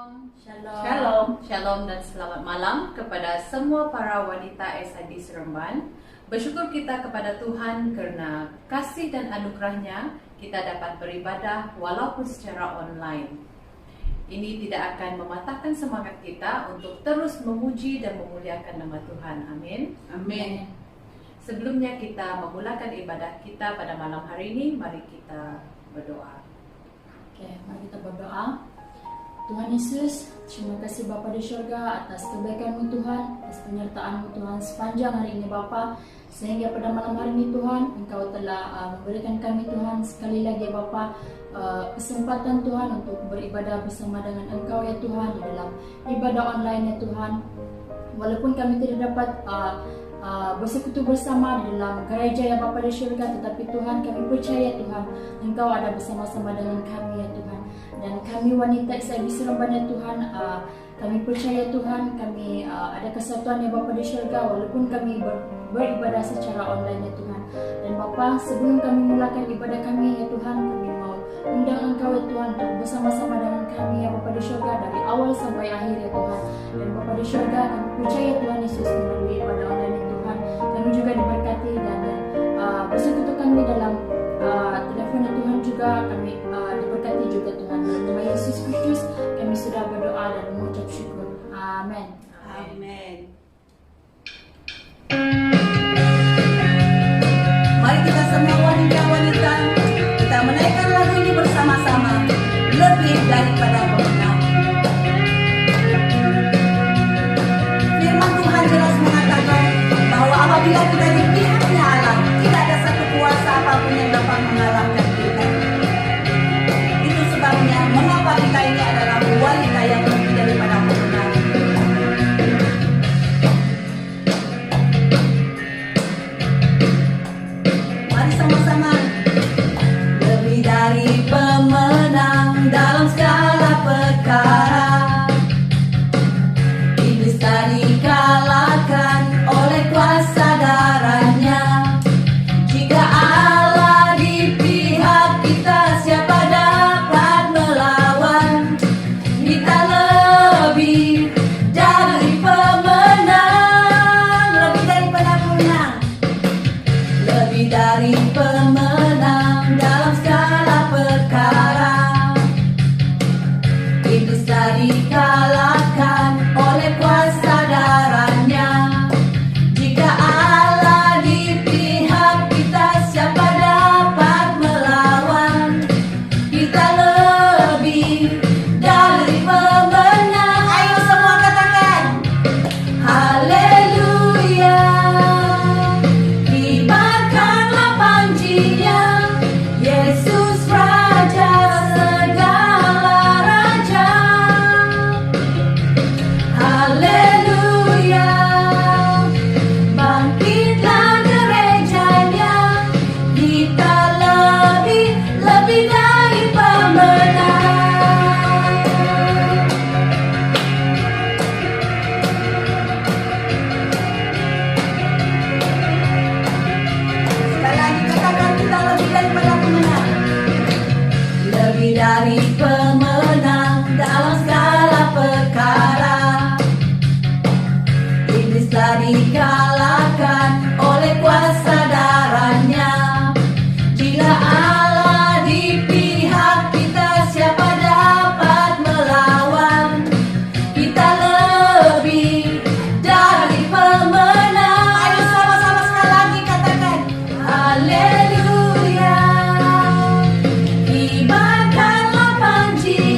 Shalom dan selamat malam kepada semua para wanita SID Seremban. Bersyukur kita kepada Tuhan kerana kasih dan anugerahnya kita dapat beribadah walaupun secara online. Ini tidak akan mematahkan semangat kita untuk terus memuji dan memuliakan nama Tuhan. Amin. Amin. Sebelumnya kita memulakan ibadah kita pada malam hari ini, mari kita berdoa. Mari kita berdoa. Tuhan Yesus, terima kasih Bapa di syurga atas kebaikan-Mu Tuhan, atas penyertaan-Mu Tuhan sepanjang hari ini Bapa, sehingga pada malam hari ini Tuhan, Engkau telah memberikan kami Tuhan sekali lagi Bapa kesempatan Tuhan untuk beribadah bersama dengan Engkau ya Tuhan di dalam ibadah online ya Tuhan. Walaupun kami tidak dapat bersekutu bersama di dalam gereja ya Bapa di syurga, tetapi Tuhan kami percaya Tuhan Engkau ada bersama-sama dengan kami ya Tuhan. Dan kami wanita SID Seremban ya Tuhan, kami percaya Tuhan kami ada kesatuan ya Bapa di syurga walaupun kami beribadah secara online ya Tuhan. Dan Bapa, sebelum kami mulakan ibadah kami ya Tuhan, kami mau undang Engkau ya Tuhan untuk bersama-sama dengan kami ya Bapa di syurga dari awal sampai akhir ya Tuhan. Dan Bapa di syurga, kami percaya Tuhan Yesus melalui ibadah online ya Tuhan, kami juga diberkati dan bersekutu kami dalam telepon ya Tuhan juga, kami diberkati juga Tuhan. Dalam nama Yesus Kristus kami sudah berdoa dan mengucap syukur. Amin. Amin. Mari kita semua wanita-wanita, kita menaikkan lagu ini bersama-sama, lebih daripada pemenang. Firman Tuhan jelas mengatakan bahwa apabila kita di pihaknya Allah, tidak ada satu kuasa apapun yang dapat mengalahkan kita. Itu sebabnya mengapa kita ini adalah wanita yang lebih daripada pemenang. Mari sama-sama. Lebih dari pemenang dalam segala perkara, iblis tak dikalahkan oleh kuasa darahnya. Jika Allah di pihak kita, siapa dapat melawan? Kita lebih dari pemenang, lebih daripada pemenang, lebih dari pemenang dalam segala perkara. Iblis tak dikalahkan oleh kuasa darahnya. Jika Allah di pihak kita, siapa dapat melawan? Kita lebih dari pemenang. Ayo semua katakan haleluya. Kibarkanlah panjinya, Yesus Raja segala raja. Haleluya. Bangkitlah gerejanya, kita lebih dari pemenang. Sekali lagi katakan, kita lebih daripada pemenang. Lebih dari pemenang dalam segala perkara. Iblis telah dikalahkan oleh kuasa darahnya. Jika Allah di pihak kita, siapa dapat melawan? Kita lebih dari pemenang. Ayo sama-sama sekali lagi katakan haleluya. Kibarkanlah panji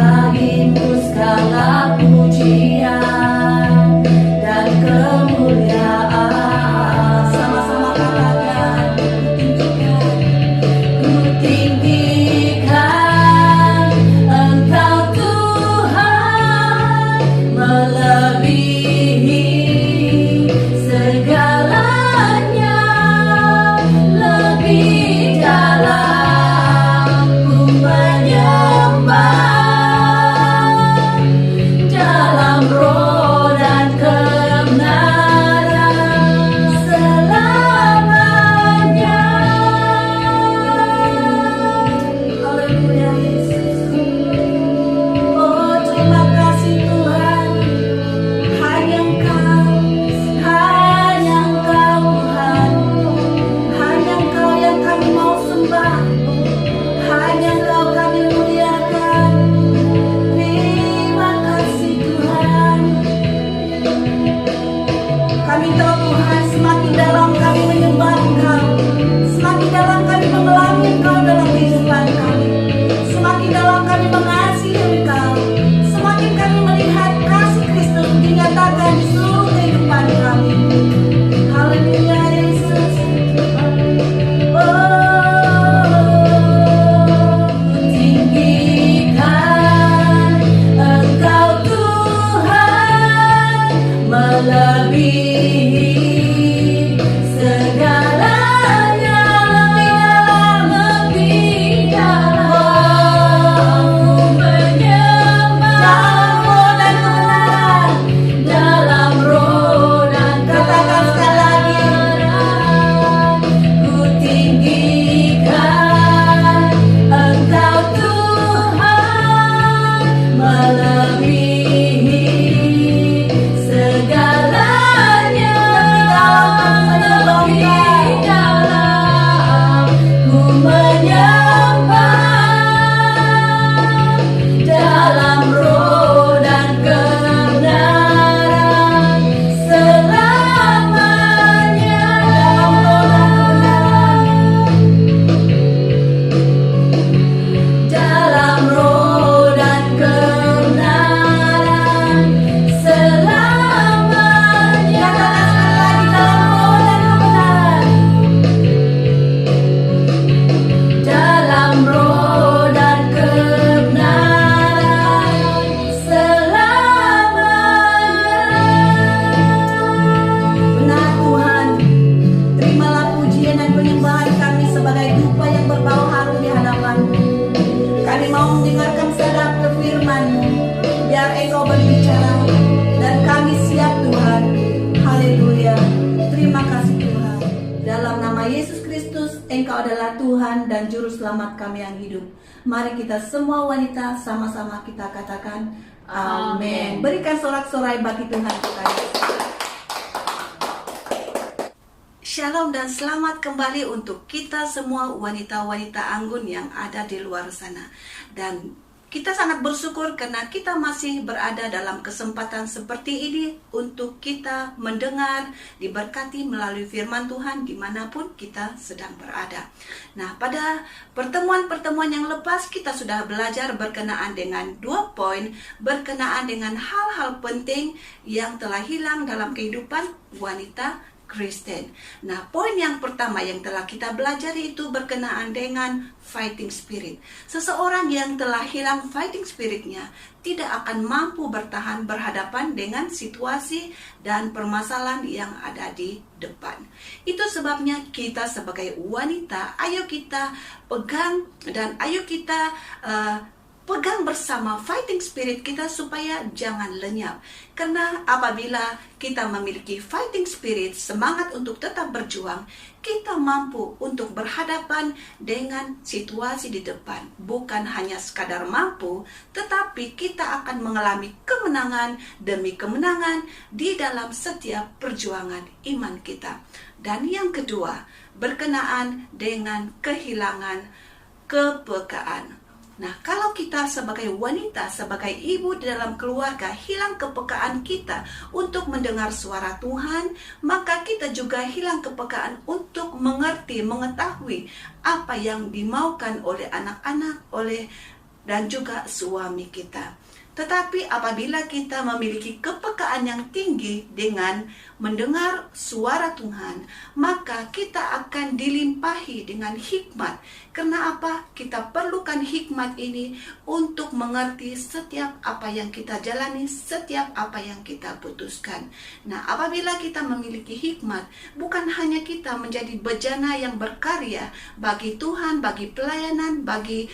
bagimu segala pujian dan kemuliaan. Sama-sama katakan, ku tinggikan Engkau Tuhan, melebihi segalanya, lebih dalam ku menyembah dalam roh dan kebenaran selamanya. Haleluya Yesus. Oh terima kasih Tuhan. Hanya Engkau Tuhan. Hanya Engkau yang kami mau sembah. Hanya Engkau kami muliakan. Terima kasih Tuhan. Kami tahu Tuhan, semakin dalam kami menyembah Engkau, semakin dalam kami mengalami Engkau dalam kehidupan kami, semakin dalam kami mengasihi Engkau, semakin kami melihat kasih Kristus dinyatakan di seluruh kehidupan kami. Haleluya Yesus. Tinggikan Engkau Tuhan, melebihi segalanya, lebih dalam ku menyembah dalam roh dan katakan sekali lagi, ku tinggikan Engkau Tuhan, melebihi segalanya, lebih dalam ku menyembah dalam roh dan kebenaran selamanya. Dalam roh dan kebenaran selamanya. Dalam roh dan kebenaran selamanya. Benar Tuhan, terimalah pujian dan penyembahan kami sebagai dupa yang berbau harum di hadapan-Mu. Kami mau mendengarkan sabda firman-Mu, biar Engkau berbicara dan kami siap Tuhan. Haleluya. Terima kasih Tuhan. Dalam nama Yesus Kristus, Engkau adalah Tuhan dan Juru Selamat kami yang hidup. Mari kita semua wanita sama-sama kita katakan amin. Berikan sorak-sorai bagi Tuhan kita. Shalom dan selamat kembali untuk kita semua wanita-wanita anggun yang ada di luar sana. Dan kita sangat bersyukur karena kita masih berada dalam kesempatan seperti ini untuk kita mendengar, diberkati melalui firman Tuhan dimanapun kita sedang berada. Nah, pada pertemuan-pertemuan yang lepas kita sudah belajar berkenaan dengan 2 poin, berkenaan dengan hal-hal penting yang telah hilang dalam kehidupan wanita Kristen. Nah, poin yang pertama yang telah kita belajar itu berkenaan dengan fighting spirit. Seseorang yang telah hilang fighting spiritnya tidak akan mampu bertahan berhadapan dengan situasi dan permasalahan yang ada di depan. Itu sebabnya kita sebagai wanita, ayo kita pegang dan ayo kita pegang bersama fighting spirit kita supaya jangan lenyap. Karena apabila kita memiliki fighting spirit, semangat untuk tetap berjuang, kita mampu untuk berhadapan dengan situasi di depan. Bukan hanya sekadar mampu, tetapi kita akan mengalami kemenangan demi kemenangan di dalam setiap perjuangan iman kita. Dan yang kedua, berkenaan dengan kehilangan kepekaan. Nah, kalau kita sebagai wanita, sebagai ibu di dalam keluarga hilang kepekaan kita untuk mendengar suara Tuhan, maka kita juga hilang kepekaan untuk mengerti, mengetahui apa yang dimaukan oleh anak-anak, oleh dan juga suami kita. Tetapi apabila kita memiliki kepekaan yang tinggi dengan mendengar suara Tuhan, maka kita akan dilimpahi dengan hikmat. Karena apa? Kita perlukan hikmat ini untuk mengerti setiap apa yang kita jalani, setiap apa yang kita putuskan. Nah, apabila kita memiliki hikmat, bukan hanya kita menjadi bejana yang berkarya bagi Tuhan, bagi pelayanan, bagi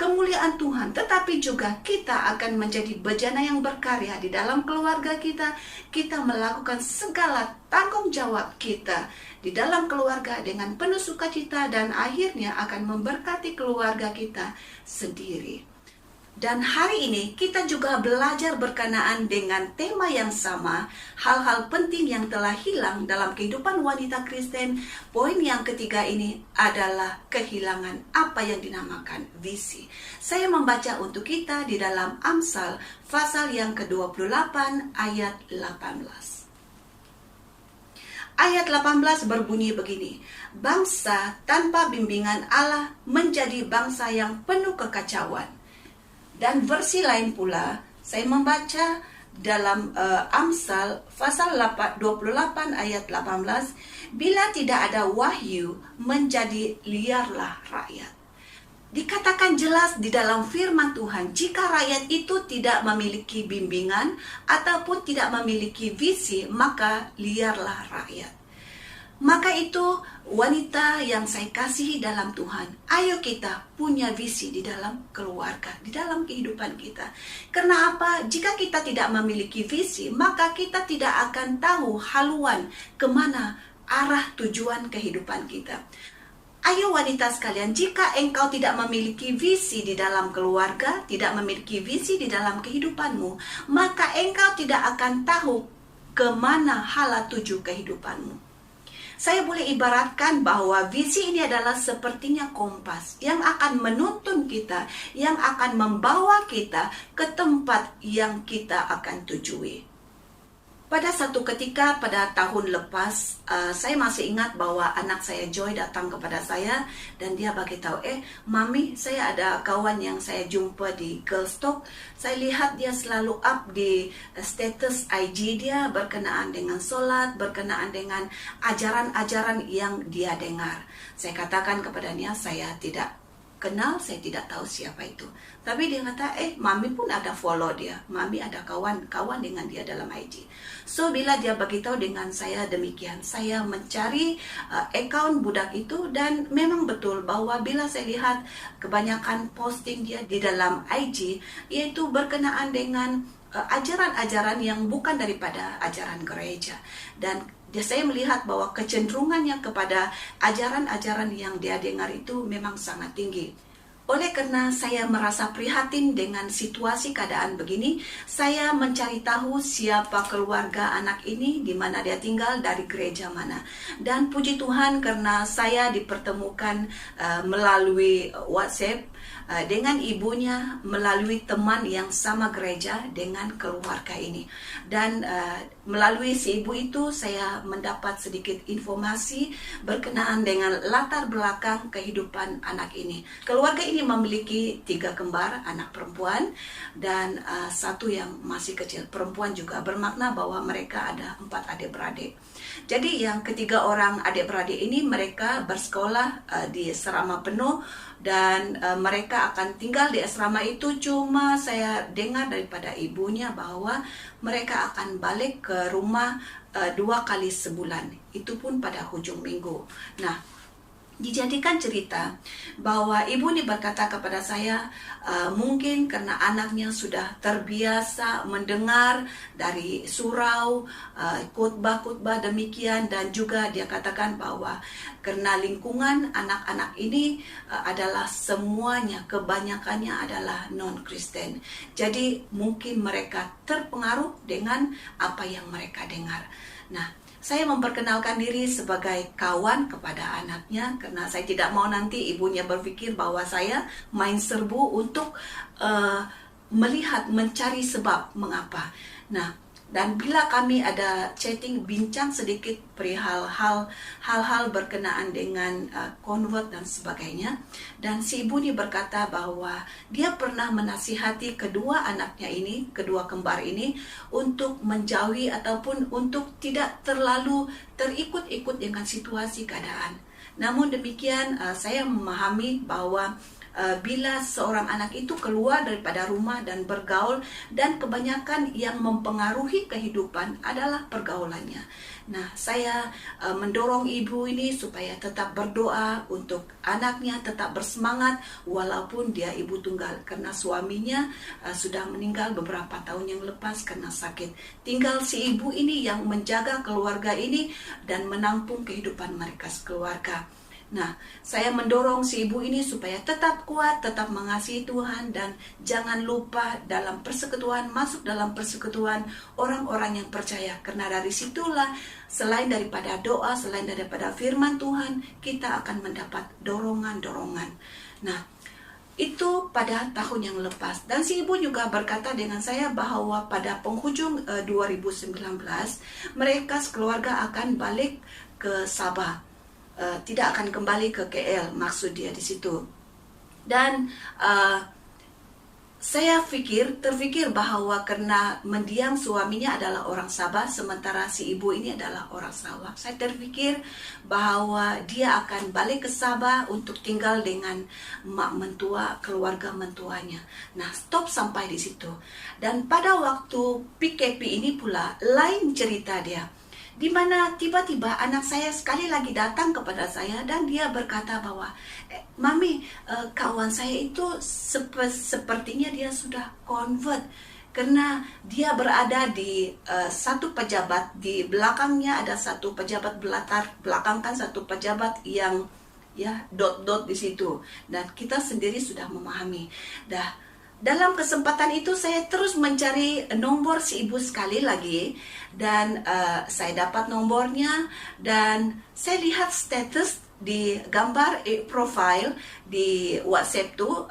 kemuliaan Tuhan, tetapi juga kita akan menjadi bejana yang berkarya di dalam keluarga kita. Kita melakukan segala tanggung jawab kita di dalam keluarga dengan penuh sukacita dan akhirnya akan memberkati keluarga kita sendiri. Dan hari ini kita juga belajar berkenaan dengan tema yang sama, hal-hal penting yang telah hilang dalam kehidupan wanita Kristen. Poin yang ketiga ini adalah kehilangan apa yang dinamakan visi. Saya membaca untuk kita di dalam Amsal pasal yang ke-28 ayat 18. Ayat 18 berbunyi begini, bangsa tanpa bimbingan Allah menjadi bangsa yang penuh kekacauan. Dan versi lain pula, saya membaca dalam Amsal pasal 28 ayat 18, bila tidak ada wahyu, menjadi liarlah rakyat. Dikatakan jelas di dalam firman Tuhan, jika rakyat itu tidak memiliki bimbingan ataupun tidak memiliki visi, maka liarlah rakyat. Maka itu wanita yang saya kasihi dalam Tuhan, ayo kita punya visi di dalam keluarga, di dalam kehidupan kita. Karena apa? Jika kita tidak memiliki visi, maka kita tidak akan tahu haluan kemana arah tujuan kehidupan kita. Ayo wanita sekalian, jika engkau tidak memiliki visi di dalam keluarga, tidak memiliki visi di dalam kehidupanmu, maka engkau tidak akan tahu kemana hala tuju kehidupanmu. Saya boleh ibaratkan bahwa visi ini adalah sepertinya kompas yang akan menuntun kita, yang akan membawa kita ke tempat yang kita akan tujui. Pada satu ketika pada tahun lepas, saya masih ingat bahwa anak saya Joy datang kepada saya dan dia beritahu, Mami, saya ada kawan yang saya jumpa di Girls Talk. Saya lihat dia selalu up di status IG dia berkenaan dengan solat, berkenaan dengan ajaran-ajaran yang dia dengar. Saya katakan kepadanya, saya tidak kenal, saya tidak tahu siapa itu. Tapi dia kata, Mami pun ada follow dia. Mami ada kawan dengan dia dalam IG. So, bila dia beritahu dengan saya demikian, saya mencari account budak itu dan memang betul bahwa bila saya lihat kebanyakan posting dia di dalam IG, yaitu berkenaan dengan ajaran-ajaran yang bukan daripada ajaran gereja. Dan saya melihat bahwa kecenderungannya kepada ajaran-ajaran yang dia dengar itu memang sangat tinggi. Oleh karena saya merasa prihatin dengan situasi keadaan begini, saya mencari tahu siapa keluarga anak ini, di mana dia tinggal, dari gereja mana. Dan puji Tuhan karena saya dipertemukan melalui WhatsApp dengan ibunya, melalui teman yang sama gereja dengan keluarga ini. Dan melalui si ibu itu saya mendapat sedikit informasi berkenaan dengan latar belakang kehidupan anak ini. Keluarga ini memiliki 3 kembar, anak perempuan, dan 1 yang masih kecil. Perempuan juga bermakna bahwa mereka ada 4 adik-beradik. Jadi yang ketiga orang adik-beradik ini mereka bersekolah di asrama penuh dan mereka akan tinggal di asrama itu. Cuma saya dengar daripada ibunya bahwa mereka akan balik ke rumah 2 kali sebulan. Itu pun pada hujung minggu. Nah, dijadikan cerita bahwa ibu ini berkata kepada saya, mungkin karena anaknya sudah terbiasa mendengar dari surau, khotbah-khotbah demikian, dan juga dia katakan bahwa karena lingkungan anak-anak ini adalah semuanya, kebanyakannya adalah non-Kristen. Jadi mungkin mereka terpengaruh dengan apa yang mereka dengar. Nah, saya memperkenalkan diri sebagai kawan kepada anaknya karena saya tidak mau nanti ibunya berpikir bahwa saya main serbu untuk melihat, mencari sebab mengapa. Nah, Dan bila kami ada chatting, bincang sedikit perihal hal-hal berkenaan dengan convert dan sebagainya, dan si ibu ini berkata bahwa dia pernah menasihati kedua anaknya ini, kedua kembar ini, untuk menjauhi ataupun untuk tidak terlalu terikut-ikut dengan situasi keadaan. Namun demikian, saya memahami bahwa bila seorang anak itu keluar daripada rumah dan bergaul, dan kebanyakan yang mempengaruhi kehidupan adalah pergaulannya. Nah, saya mendorong ibu ini supaya tetap berdoa untuk anaknya tetap bersemangat walaupun dia ibu tunggal, karena suaminya sudah meninggal beberapa tahun yang lepas karena sakit. Tinggal si ibu ini yang menjaga keluarga ini dan menampung kehidupan mereka sekeluarga. Nah, saya mendorong si ibu ini supaya tetap kuat, tetap mengasihi Tuhan, dan jangan lupa dalam persekutuan, masuk dalam persekutuan orang-orang yang percaya. Karena dari situlah, selain daripada doa, selain daripada firman Tuhan, kita akan mendapat dorongan-dorongan. Nah, itu pada tahun yang lepas. Dan si ibu juga berkata dengan saya bahwa pada penghujung 2019, mereka sekeluarga akan balik ke Sabah. Tidak akan kembali ke KL, maksud dia di situ. Dan saya terfikir bahwa karena mendiang suaminya adalah orang Sabah, sementara si ibu ini adalah orang Sarawak, saya terfikir bahwa dia akan balik ke Sabah untuk tinggal dengan mak mentua, keluarga mentuanya. Nah, stop sampai di situ. Dan pada waktu PKP ini pula lain cerita dia, di mana tiba-tiba anak saya sekali lagi datang kepada saya dan dia berkata bahwa Mami, kawan saya itu sepertinya dia sudah convert, karena dia berada di satu pejabat, di belakangnya ada satu pejabat, belakang kan satu pejabat yang dot-dot di situ, dan kita sendiri sudah memahami. Dalam kesempatan itu saya terus mencari nomor si ibu sekali lagi, dan saya dapat nomornya, dan saya lihat status di gambar profile di WhatsApp tuh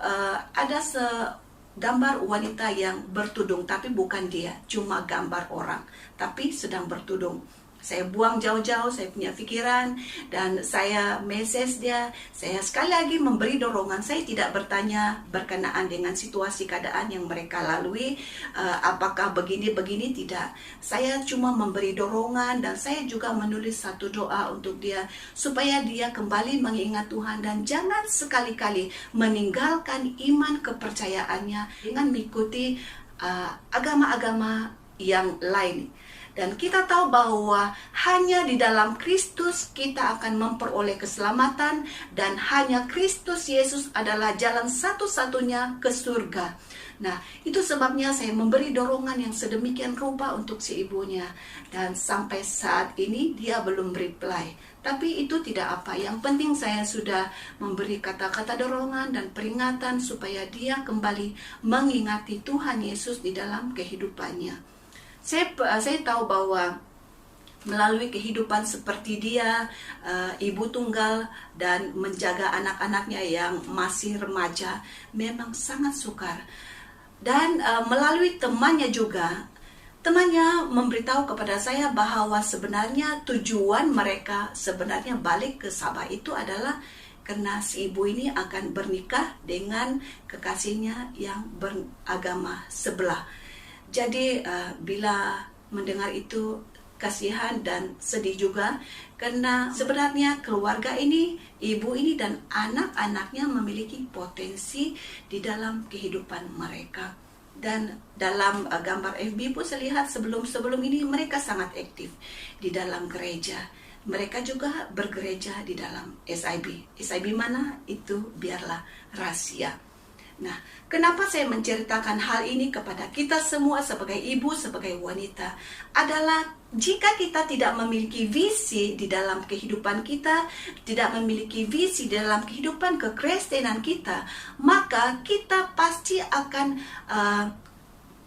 ada gambar wanita yang bertudung, tapi bukan dia, cuma gambar orang, tapi sedang bertudung. Saya buang jauh-jauh, saya punya pikiran, dan saya message dia. Saya sekali lagi memberi dorongan. Saya tidak bertanya berkenaan dengan situasi keadaan yang mereka lalui, apakah begini-begini, tidak. Saya cuma memberi dorongan, dan saya juga menulis satu doa untuk dia, supaya dia kembali mengingat Tuhan, dan jangan sekali-kali meninggalkan iman kepercayaannya dengan mengikuti agama-agama yang lain. Dan kita tahu bahwa hanya di dalam Kristus kita akan memperoleh keselamatan, dan hanya Kristus Yesus adalah jalan satu-satunya ke surga. Nah, itu sebabnya saya memberi dorongan yang sedemikian rupa untuk si ibunya. Dan sampai saat ini dia belum reply. Tapi itu tidak apa. Yang penting saya sudah memberi kata-kata dorongan dan peringatan supaya dia kembali mengingati Tuhan Yesus di dalam kehidupannya. Saya tahu bahwa melalui kehidupan seperti dia, ibu tunggal dan menjaga anak-anaknya yang masih remaja, memang sangat sukar. Dan melalui temannya juga, temannya memberitahu kepada saya bahwa sebenarnya tujuan mereka sebenarnya balik ke Sabah itu adalah karena si ibu ini akan bernikah dengan kekasihnya yang beragama sebelah. Jadi bila mendengar itu kasihan dan sedih juga, karena sebenarnya keluarga ini, ibu ini dan anak-anaknya memiliki potensi di dalam kehidupan mereka. Dan dalam gambar FB pun saya lihat sebelum ini mereka sangat aktif di dalam gereja. Mereka juga bergereja di dalam SIB. SIB mana? Itu biarlah rahasia. Nah, kenapa saya menceritakan hal ini kepada kita semua sebagai ibu, sebagai wanita, adalah jika kita tidak memiliki visi di dalam kehidupan kita, tidak memiliki visi di dalam kehidupan kekristenan kita, maka kita pasti akan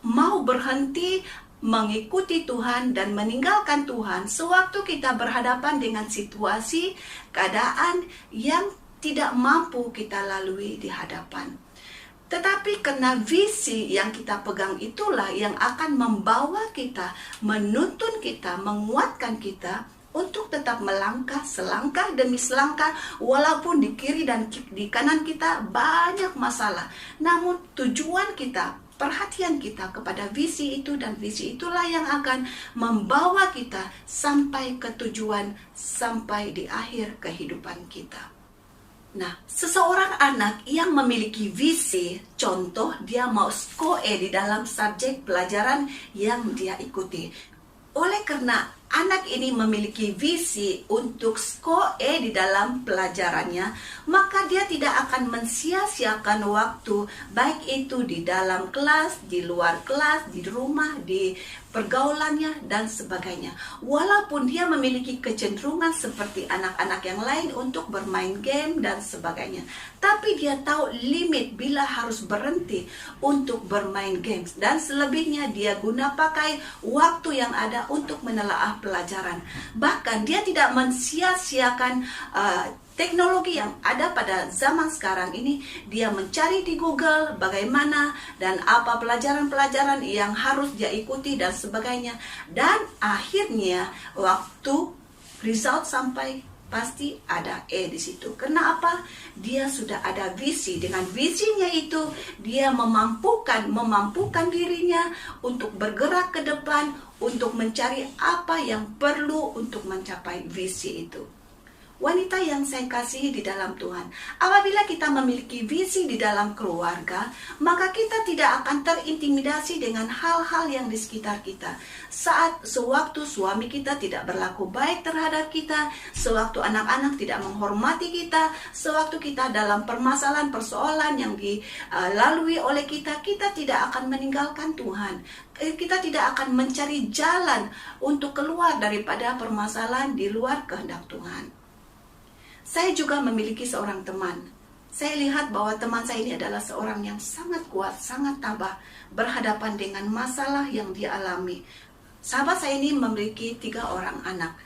mau berhenti mengikuti Tuhan dan meninggalkan Tuhan sewaktu kita berhadapan dengan situasi, keadaan yang tidak mampu kita lalui di hadapan. Tetapi karena visi yang kita pegang itulah yang akan membawa kita, menuntun kita, menguatkan kita untuk tetap melangkah selangkah demi selangkah, walaupun di kiri dan di kanan kita banyak masalah. Namun tujuan kita, perhatian kita kepada visi itu, dan visi itulah yang akan membawa kita sampai ke tujuan, sampai di akhir kehidupan kita. Nah, seseorang anak yang memiliki visi, contoh dia mau SKOE di dalam subjek pelajaran yang dia ikuti. Oleh karena anak ini memiliki visi untuk SKOE di dalam pelajarannya, maka dia tidak akan mensia-siakan waktu, baik itu di dalam kelas, di luar kelas, di rumah, di pergaulannya, dan sebagainya. Walaupun dia memiliki kecenderungan seperti anak-anak yang lain untuk bermain game dan sebagainya, tapi dia tahu limit bila harus berhenti untuk bermain games, dan selebihnya dia guna pakai waktu yang ada untuk menelaah pelajaran. Bahkan dia tidak mensia-siakan teknologi yang ada pada zaman sekarang ini. Dia mencari di Google bagaimana dan apa pelajaran-pelajaran yang harus dia ikuti dan sebagainya. Dan akhirnya waktu result sampai, pasti ada E di situ. Karena apa? Dia sudah ada visi. Dengan visinya itu dia memampukan dirinya untuk bergerak ke depan, untuk mencari apa yang perlu untuk mencapai visi itu. Wanita yang saya kasihi di dalam Tuhan, apabila kita memiliki visi di dalam keluarga, maka kita tidak akan terintimidasi dengan hal-hal yang di sekitar kita. Sewaktu suami kita tidak berlaku baik terhadap kita, sewaktu anak-anak tidak menghormati kita, sewaktu kita dalam permasalahan persoalan yang dilalui oleh kita, kita tidak akan meninggalkan Tuhan. Kita tidak akan mencari jalan untuk keluar daripada permasalahan di luar kehendak Tuhan. Saya juga memiliki seorang teman. Saya lihat bahwa teman saya ini adalah seorang yang sangat kuat, sangat tabah berhadapan dengan masalah yang dia alami. Sahabat saya ini memiliki 3 orang anak.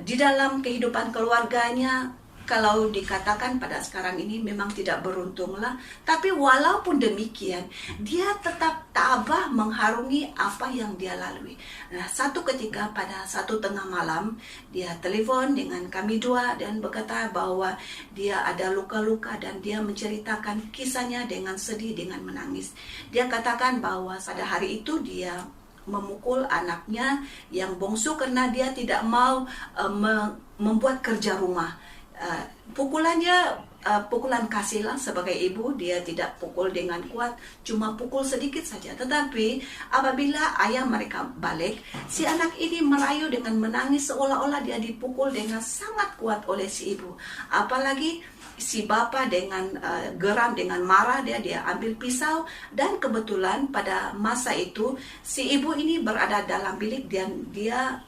Di dalam kehidupan keluarganya, kalau dikatakan pada sekarang ini memang tidak beruntunglah, tapi walaupun demikian, dia tetap tabah mengharungi apa yang dia lalui. Nah, satu ketika pada satu tengah malam, dia telepon dengan kami 2 dan berkata bahwa dia ada luka-luka dan dia menceritakan kisahnya dengan sedih, dengan menangis. Dia katakan bahwa pada hari itu dia memukul anaknya yang bungsu karena dia tidak mau membuat kerja rumah. Pukulannya pukulan kasih lah sebagai ibu, dia tidak pukul dengan kuat, cuma pukul sedikit saja. Tetapi apabila ayah mereka balik, si anak ini merayu dengan menangis seolah-olah dia dipukul dengan sangat kuat oleh si ibu. Apalagi si bapak dengan geram, dengan marah, dia ambil pisau, dan kebetulan pada masa itu si ibu ini berada dalam bilik dan dia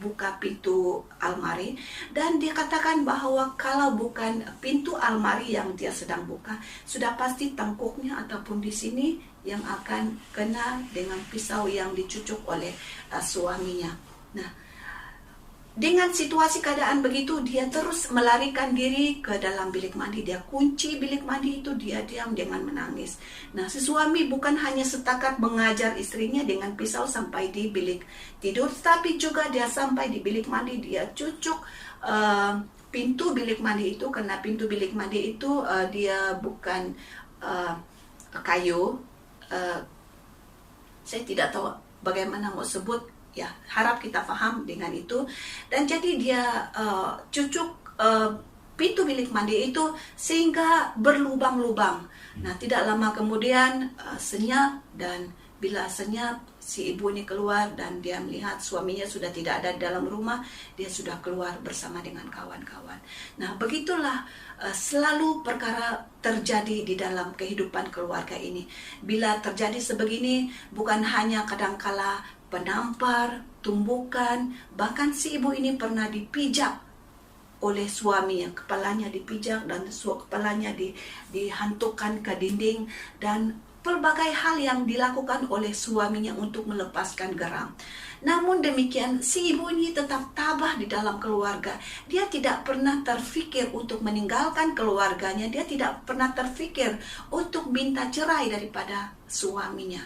buka pintu almari, dan dia katakan bahwa kalau bukan pintu almari yang dia sedang buka, sudah pasti tengkuknya ataupun di sini yang akan kena dengan pisau yang dicucuk oleh suaminya. Nah, dengan situasi keadaan begitu, dia terus melarikan diri ke dalam bilik mandi. Dia kunci bilik mandi itu, dia diam dengan menangis. Nah, si suami bukan hanya setakat mengajar istrinya dengan pisau sampai di bilik tidur, tapi juga dia sampai di bilik mandi, dia cucuk pintu bilik mandi itu, karena pintu bilik mandi itu dia bukan kayu. Saya tidak tahu bagaimana mau sebut. Ya, harap kita paham dengan itu. Dan jadi dia cucuk pintu bilik mandi itu sehingga berlubang-lubang. Nah, tidak lama kemudian senyap, dan bila senyap si ibu ini keluar dan dia melihat suaminya sudah tidak ada di dalam rumah, dia sudah keluar bersama dengan kawan-kawan. Nah, begitulah selalu perkara terjadi di dalam kehidupan keluarga ini. Bila terjadi sebegini, bukan hanya kadangkala penampar, tumbukan, bahkan si ibu ini pernah dipijak oleh suami, yang kepalanya dipijak dan kepalanya dihantukkan ke dinding, dan pelbagai hal yang dilakukan oleh suaminya untuk melepaskan geram. Namun demikian, si ibu ini tetap tabah di dalam keluarga. Dia tidak pernah terfikir untuk meninggalkan keluarganya. Dia tidak pernah terfikir untuk minta cerai daripada suaminya.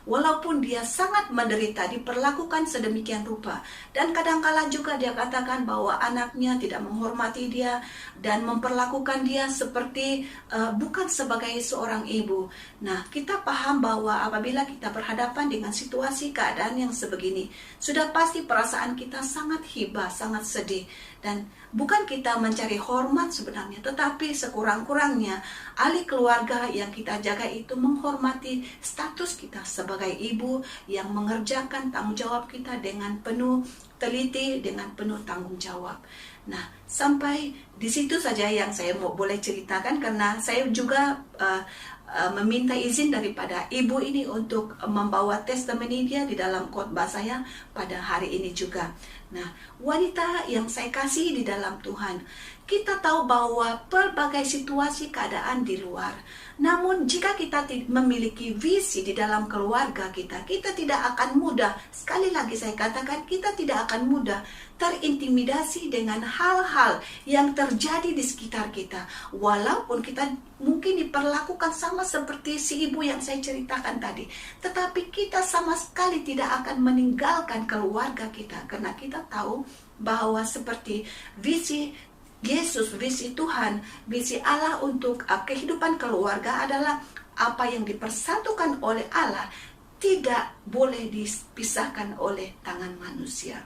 Walaupun dia sangat menderita, diperlakukan sedemikian rupa. Dan kadangkala juga dia katakan bahwa anaknya tidak menghormati dia dan memperlakukan dia seperti bukan sebagai seorang ibu. Nah, kita paham bahwa apabila kita berhadapan dengan situasi keadaan yang sebegini, sudah pasti perasaan kita sangat hibah, sangat sedih. Dan bukan kita mencari hormat sebenarnya, tetapi sekurang-kurangnya ahli keluarga yang kita jaga itu menghormati status kita sebagai ibu yang mengerjakan tanggung jawab kita dengan penuh teliti, dengan penuh tanggung jawab. Nah, sampai di situ saja yang saya boleh ceritakan, karena saya juga meminta izin daripada ibu ini untuk membawa testimoni dia di dalam khotbah saya pada hari ini juga. Nah, wanita yang saya kasih di dalam Tuhan, kita tahu bahwa pelbagai situasi keadaan di luar. Namun jika kita memiliki visi di dalam keluarga kita, kita tidak akan mudah, sekali lagi saya katakan, kita tidak akan mudah terintimidasi dengan hal-hal yang terjadi di sekitar kita. Walaupun kita mungkin diperlakukan sama seperti si ibu yang saya ceritakan tadi, tetapi kita sama sekali tidak akan meninggalkan keluarga kita, karena kita tahu bahwa seperti visi Yesus, visi Tuhan, visi Allah untuk kehidupan keluarga adalah apa yang dipersatukan oleh Allah tidak boleh dipisahkan oleh tangan manusia.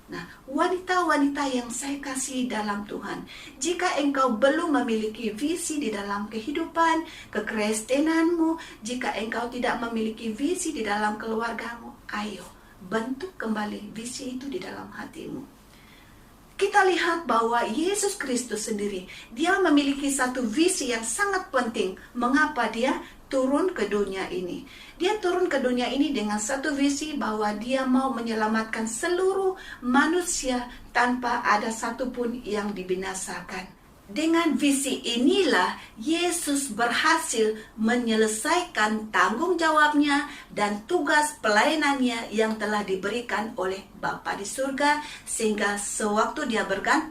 Nah, wanita-wanita yang saya kasih dalam Tuhan, jika engkau belum memiliki visi di dalam kehidupan kekristenanmu, jika engkau tidak memiliki visi di dalam keluargamu, ayo bentuk kembali visi itu di dalam hatimu. Kita lihat bahwa Yesus Kristus sendiri, dia memiliki satu visi yang sangat penting. Mengapa dia turun ke dunia ini? Dia turun ke dunia ini dengan satu visi bahwa dia mau menyelamatkan seluruh manusia tanpa ada satupun yang dibinasakan. Dengan visi inilah Yesus berhasil menyelesaikan tanggung jawabnya dan tugas pelayanannya yang telah diberikan oleh Bapa di surga, sehingga sewaktu dia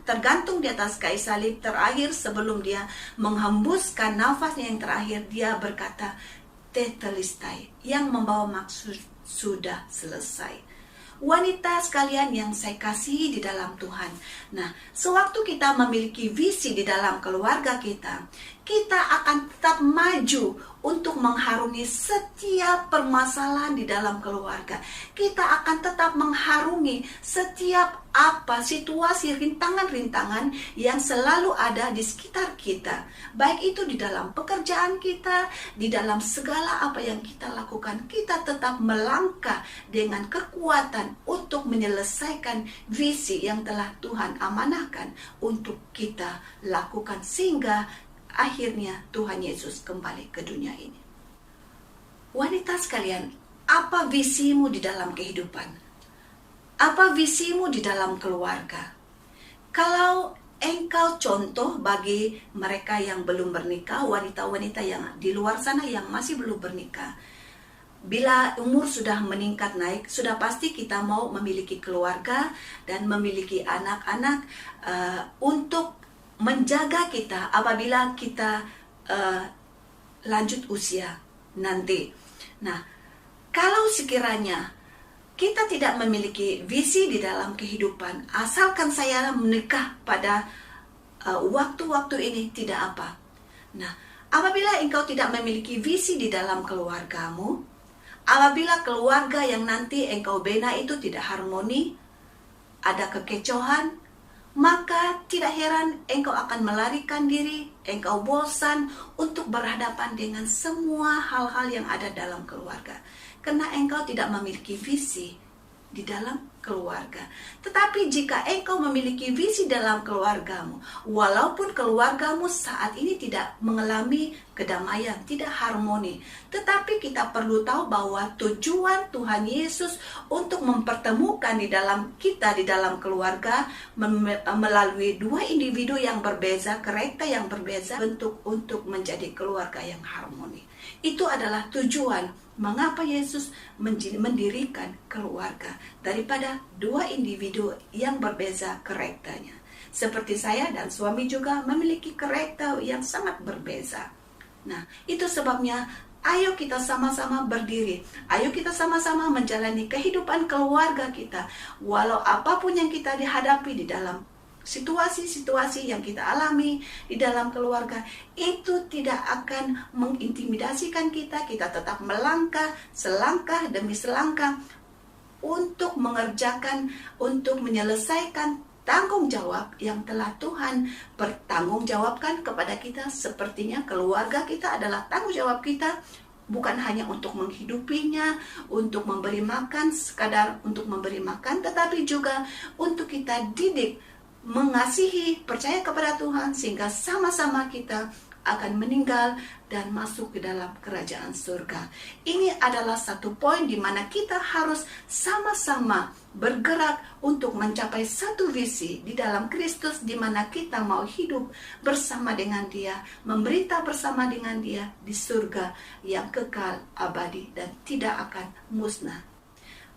tergantung di atas kayu salib terakhir sebelum dia menghembuskan nafasnya yang terakhir, dia berkata tetelestai, yang membawa maksud sudah selesai. Wanita sekalian yang saya kasih di dalam Tuhan. Nah, sewaktu kita memiliki visi di dalam keluarga kita, kita akan tetap maju untuk mengharungi setiap permasalahan di dalam keluarga. Kita akan tetap mengharungi setiap situasi rintangan-rintangan yang selalu ada di sekitar kita. Baik itu di dalam pekerjaan kita, di dalam segala apa yang kita lakukan, kita tetap melangkah dengan kekuatan untuk menyelesaikan visi yang telah Tuhan amanahkan untuk kita lakukan, sehingga akhirnya Tuhan Yesus kembali ke dunia ini. Wanita sekalian, apa visimu di dalam kehidupan? Apa visimu di dalam keluarga? Kalau engkau contoh bagi mereka yang belum bernikah, wanita-wanita yang di luar sana yang masih belum bernikah, bila umur sudah meningkat naik, sudah pasti kita mau memiliki keluarga dan memiliki anak-anak untuk menjaga kita apabila kita lanjut usia nanti. Nah, kalau sekiranya kita tidak memiliki visi di dalam kehidupan, asalkan saya menikah pada waktu-waktu ini tidak apa. Nah, apabila engkau tidak memiliki visi di dalam keluargamu, apabila keluarga yang nanti engkau bina itu tidak harmoni, ada kekecohan, maka tidak heran engkau akan melarikan diri, engkau bosan untuk berhadapan dengan semua hal-hal yang ada dalam keluarga. Karena engkau tidak memiliki visi di dalam keluarga. Tetapi jika engkau memiliki visi dalam keluargamu, walaupun keluargamu saat ini tidak mengalami kedamaian, tidak harmoni, tetapi kita perlu tahu bahwa tujuan Tuhan Yesus untuk mempertemukan di dalam kita, di dalam keluarga, melalui dua individu yang berbeza, karakter yang berbeza, bentuk untuk menjadi keluarga yang harmoni. Itu adalah tujuan mengapa Yesus mendirikan keluarga daripada dua individu yang berbeza karakternya. Seperti saya dan suami juga memiliki karakter yang sangat berbeza. Nah, itu sebabnya ayo kita sama-sama berdiri. Ayo kita sama-sama menjalani kehidupan keluarga kita. Walau apapun yang kita dihadapi di dalam situasi-situasi yang kita alami di dalam keluarga, itu tidak akan mengintimidasikan kita. Kita tetap melangkah selangkah demi selangkah untuk mengerjakan, untuk menyelesaikan tanggung jawab yang telah Tuhan bertanggungjawabkan kepada kita. Sepertinya keluarga kita adalah tanggung jawab kita, bukan hanya untuk menghidupinya, untuk memberi makan, sekadar untuk memberi makan, tetapi juga untuk kita didik, mengasihi, percaya kepada Tuhan, sehingga sama-sama kita akan meninggal dan masuk ke dalam kerajaan surga. Ini adalah satu poin di mana kita harus sama-sama bergerak untuk mencapai satu visi di dalam Kristus, di mana kita mau hidup bersama dengan Dia, memberita bersama dengan Dia di surga yang kekal abadi dan tidak akan musnah.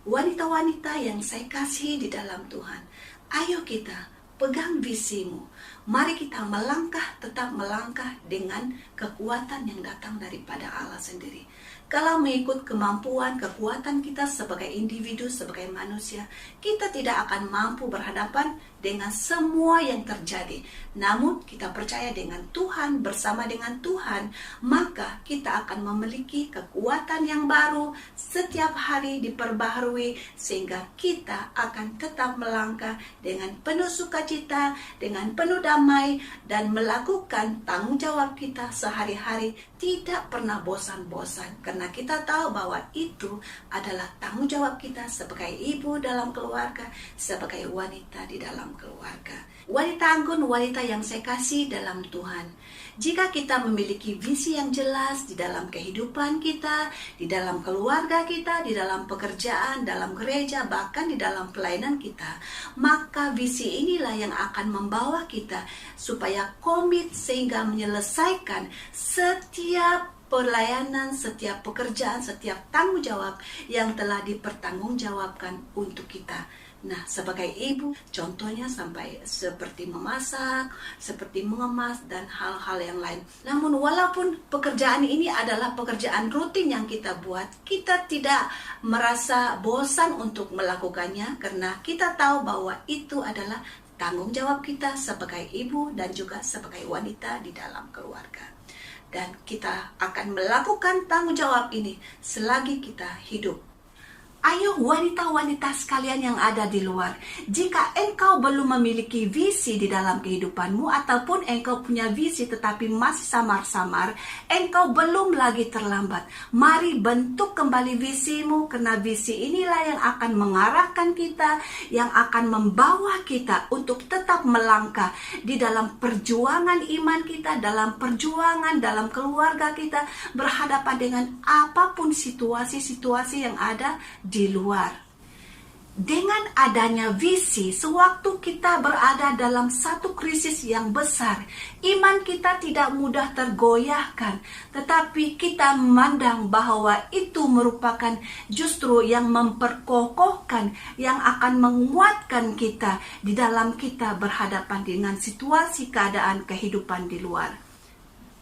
Wanita-wanita yang saya kasihi di dalam Tuhan, ayo kita pegang visimu. Mari kita melangkah, tetap melangkah dengan kekuatan yang datang daripada Allah sendiri. Kalau mengikut kemampuan, kekuatan kita sebagai individu, sebagai manusia, kita tidak akan mampu berhadapan dengan semua yang terjadi. Namun kita percaya dengan Tuhan, bersama dengan Tuhan, maka kita akan memiliki kekuatan yang baru, setiap hari diperbaharui, sehingga kita akan tetap melangkah dengan penuh sukacita, dengan penuh damai, dan melakukan tanggung jawab kita sehari-hari, tidak pernah bosan-bosan, karena kita tahu bahwa itu adalah tanggung jawab kita sebagai ibu dalam keluarga, sebagai wanita di dalam keluarga. Wanita anggun, wanita yang saya kasih dalam Tuhan. Jika kita memiliki visi yang jelas di dalam kehidupan kita, di dalam keluarga kita, di dalam pekerjaan, dalam gereja, bahkan di dalam pelayanan kita, maka visi inilah yang akan membawa kita supaya komit sehingga menyelesaikan setiap pelayanan, setiap pekerjaan, setiap tanggung jawab yang telah dipertanggungjawabkan untuk kita. Nah, sebagai ibu, contohnya sampai seperti memasak, seperti mengemas, dan hal-hal yang lain. Namun walaupun pekerjaan ini adalah pekerjaan rutin yang kita buat, kita tidak merasa bosan untuk melakukannya, karena kita tahu bahwa itu adalah tanggung jawab kita sebagai ibu dan juga sebagai wanita di dalam keluarga. Dan kita akan melakukan tanggung jawab ini selagi kita hidup. Ayo wanita-wanita sekalian yang ada di luar, jika engkau belum memiliki visi di dalam kehidupanmu, ataupun engkau punya visi tetapi masih samar-samar, engkau belum lagi terlambat. Mari bentuk kembali visimu, karena visi inilah yang akan mengarahkan kita, yang akan membawa kita untuk tetap melangkah di dalam perjuangan iman kita, dalam perjuangan dalam keluarga kita, berhadapan dengan apapun situasi-situasi yang ada di luar. Dengan adanya visi, sewaktu kita berada dalam satu krisis yang besar, iman kita tidak mudah tergoyahkan, tetapi kita memandang bahwa itu merupakan justru yang memperkokohkan, yang akan menguatkan kita di dalam kita berhadapan dengan situasi keadaan kehidupan di luar.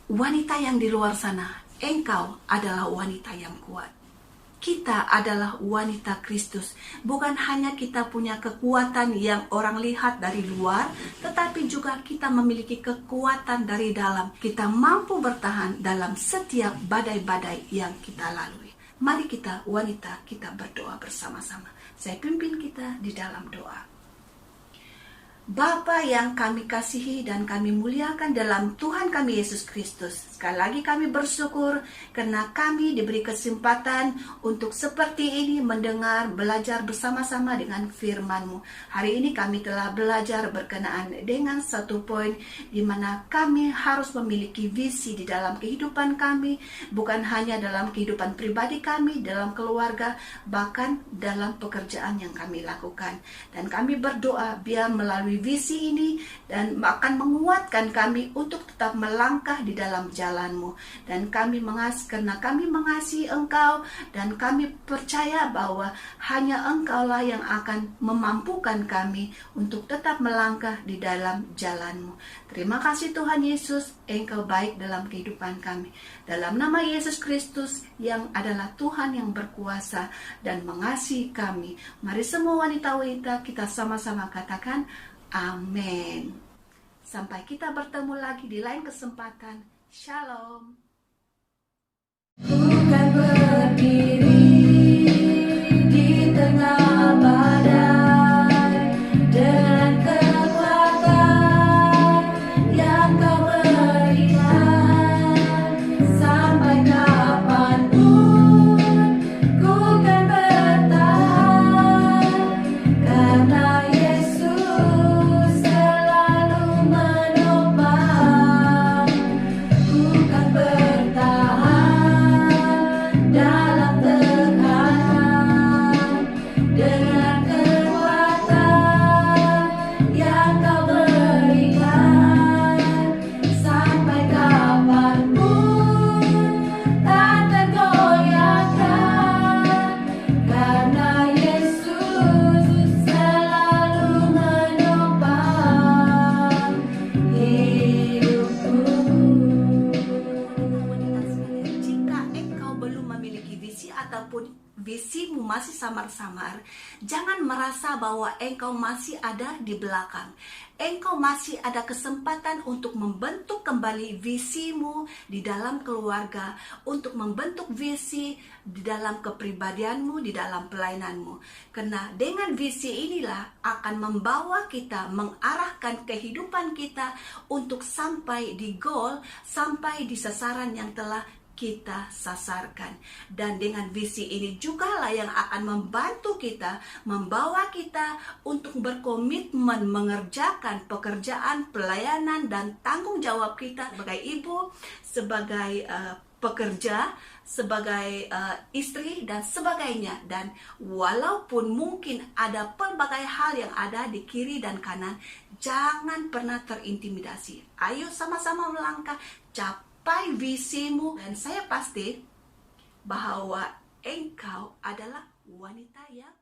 Wanita yang di luar sana, engkau adalah wanita yang kuat. Kita adalah wanita Kristus. Bukan hanya kita punya kekuatan yang orang lihat dari luar, tetapi juga kita memiliki kekuatan dari dalam. Kita mampu bertahan dalam setiap badai-badai yang kita lalui. Mari kita wanita, kita berdoa bersama-sama. Saya pimpin kita di dalam doa. Bapa yang kami kasihi dan kami muliakan dalam Tuhan kami Yesus Kristus, sekali lagi kami bersyukur karena kami diberi kesempatan untuk seperti ini mendengar, belajar bersama-sama dengan firman-Mu. Hari ini kami telah belajar berkenaan dengan satu poin di mana kami harus memiliki visi di dalam kehidupan kami, bukan hanya dalam kehidupan pribadi kami, dalam keluarga, bahkan dalam pekerjaan yang kami lakukan. Dan kami berdoa biar melalui visi ini dan akan menguatkan kami untuk tetap melangkah di dalam jalan-Mu. Dan kami karena kami mengasihi Engkau dan kami percaya bahwa hanya Engkaulah yang akan memampukan kami untuk tetap melangkah di dalam jalan-Mu. Terima kasih Tuhan Yesus, Engkau baik dalam kehidupan kami. Dalam nama Yesus Kristus yang adalah Tuhan yang berkuasa dan mengasihi kami. Mari semua wanita-wanita kita sama-sama katakan amin. Sampai kita bertemu lagi di lain kesempatan. Shalom. Bukan berdiri di tengah badai dengan kekuatan yang Kau berikan. Sampai kapanpun ku kan bertahan, karena Yesus selalu menopang. Ku kan bertahan dalam tekanan dengan kekuatan yang Kau berikan. Sampai kapanpun tak tergoyahkan, karena Yesus selalu menopang hidupku. Wanita sekalian, jika engkau belum memiliki visi ataupun visimu masih samar-samar, jangan merasa bahwa engkau masih ada di belakang. Engkau masih ada kesempatan untuk membentuk kembali visimu di dalam keluarga, untuk membentuk visi di dalam kepribadianmu, di dalam pelayananmu. Karena dengan visi inilah akan membawa kita, mengarahkan kehidupan kita untuk sampai di goal, sampai di sasaran yang telah kita sasarkan. Dan dengan visi ini jugalah yang akan membantu kita, membawa kita untuk berkomitmen mengerjakan pekerjaan, pelayanan, dan tanggung jawab kita sebagai ibu, sebagai pekerja, sebagai istri, dan sebagainya. Dan walaupun mungkin ada pelbagai hal yang ada di kiri dan kanan, jangan pernah terintimidasi. Ayo sama-sama melangkah, capai visimu, dan saya pasti bahwa engkau adalah wanita yang